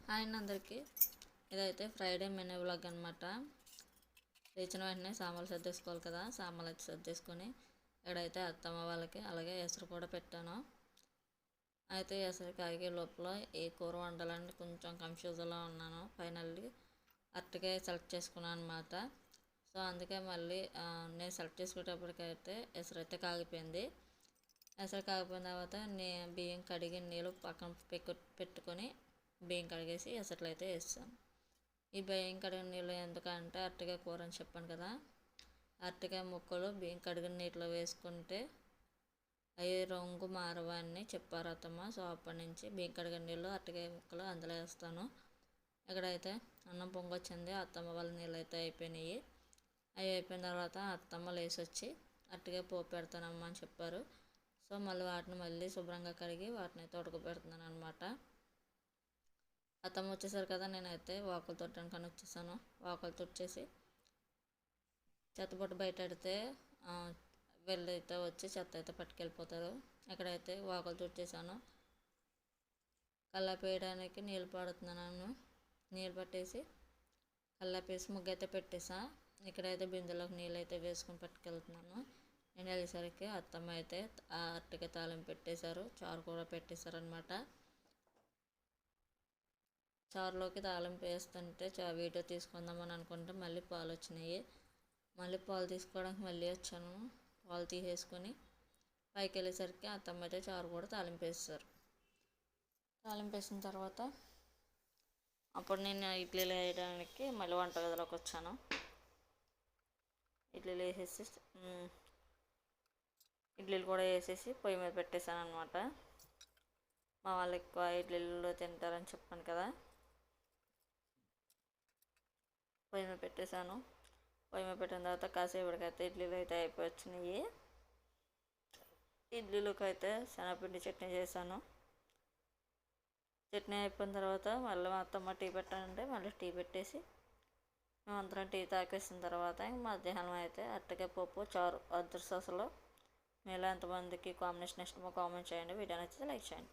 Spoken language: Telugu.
హాయ్ అండి అందరికీ. ఇదైతే ఫ్రైడే మెనూ వ్లాగ్ అనమాట. లేచిన వెంటనే సామాన్లు సర్దేసుకోవాలి కదా, సామాన్లు అయితే సర్దేసుకొని ఇక్కడైతే అత్తమ్మ వాళ్ళకి అలాగే ఎసరు కూడా పెట్టాను. అయితే ఎసరు కాగే లోపల ఏ కూర వండాలని కొంచెం కన్ఫ్యూజన్లో ఉన్నాను. ఫైనల్లీ అరటికాయ సెలెక్ట్ చేసుకున్నాను అనమాట. సో అందుకే మళ్ళీ నేను సెలెక్ట్ చేసుకునేటప్పటికైతే ఎసరు అయితే కాగిపోయింది. ఎసరు కాగిపోయిన తర్వాత బియ్యం కడిగి నీళ్ళు పక్కన పెట్టుకొని బియ్యం కడిగేసి ఎసట్లు అయితే వేస్తాను. ఈ బియ్యం కడిగిన నీళ్ళు ఎందుకంటే అరటికాయ కూర అని చెప్పాను కదా, అరటికాయ ముక్కలు బియ్యం కడిగిన నీటిలో వేసుకుంటే అవి రంగు మారవని చెప్పారు అత్తమ్మ. సో అప్పటి నుంచి బియ్యం కడిగిన నీళ్ళు అరటికాయ ముక్కలు అందులో వేస్తాను. ఇక్కడైతే అన్నం పొంగొచ్చింది, అత్తమ్మ వాళ్ళ నీళ్ళు అయితే అయిపోయినాయి. అవి అయిపోయిన తర్వాత అత్తమ్మ లేసి వచ్చి అరటికాయ పోపు పెడతానమ్మా అని చెప్పారు. సో వాటిని శుభ్రంగా కడిగి వాటిని అయితే ఉడకబెడుతున్నాను అనమాట. అత్తమ్మ వచ్చేసారు కదా, నేనైతే వాకులు తొట్టడానికి వచ్చేసాను. వాకులు తుడిచేసి చెత్తబొట్టు బయట పెడితే వెళ్ళైతే వచ్చి చెత్త అయితే పట్టుకెళ్ళిపోతారు. ఇక్కడైతే వాకులు తుడిచేసాను. కల్లాపు వేయడానికి నీళ్ళు పడుతున్నాను. నీళ్ళు పట్టేసి కల్లాపు వేసి ముగ్గు అయితే పెట్టేసా. ఇక్కడైతే బిందెలోకి నీళ్ళు అయితే వేసుకొని పట్టుకెళ్తున్నాను. నేను వెళ్ళేసరికి అత్తమ్మ అయితే అరటికాయ తాలింపు పెట్టేశారు, చారు కూడా పెట్టేశారు అనమాట. చారులోకి తాలింపు వేస్తుంటే వీడియో తీసుకుందామని అనుకుంటే మళ్ళీ పాలు వచ్చినాయి. మళ్ళీ పాలు తీసుకోవడానికి మళ్ళీ వచ్చాను. పాలు తీసేసుకొని పైకి వెళ్ళేసరికి అత్తమ్మ అయితే చారు కూడా తాలింపు వేస్తారు. తాలింపు వేసిన తర్వాత అప్పుడు నేను ఇడ్లీలు వేయడానికి మళ్ళీ వంటగదిలోకి వచ్చాను. ఇడ్లీలు వేసేసి ఇడ్లీలు కూడా వేసేసి పొయ్యి మీద పెట్టేశాను అనమాట. మా వాళ్ళు ఎక్కువ ఇడ్లీలు తింటారని చెప్పాను కదా, పొయ్యి మీద పెట్టేశాను. పొయ్యి మీద పెట్టిన తర్వాత కాసేపటికైతే ఇడ్లీలు అయితే అయిపోయి వచ్చినాయి. ఇడ్లీలోకి అయితే శనగపిండి చట్నీ చేశాను. చట్నీ అయిపోయిన తర్వాత మళ్ళీ మా అత్తమ్మ టీ పెట్టాలంటే మళ్ళీ టీ పెట్టేసి మేమందరం టీ తాకేసిన తర్వాత మధ్యాహ్నం అయితే అరటికాయ పప్పు చారు అదృష్టం. మీలో ఎంతమందికి కాంబినేషన్ ఇష్టమో కామెంట్ చేయండి. వీడియో నచ్చితే లైక్ చేయండి.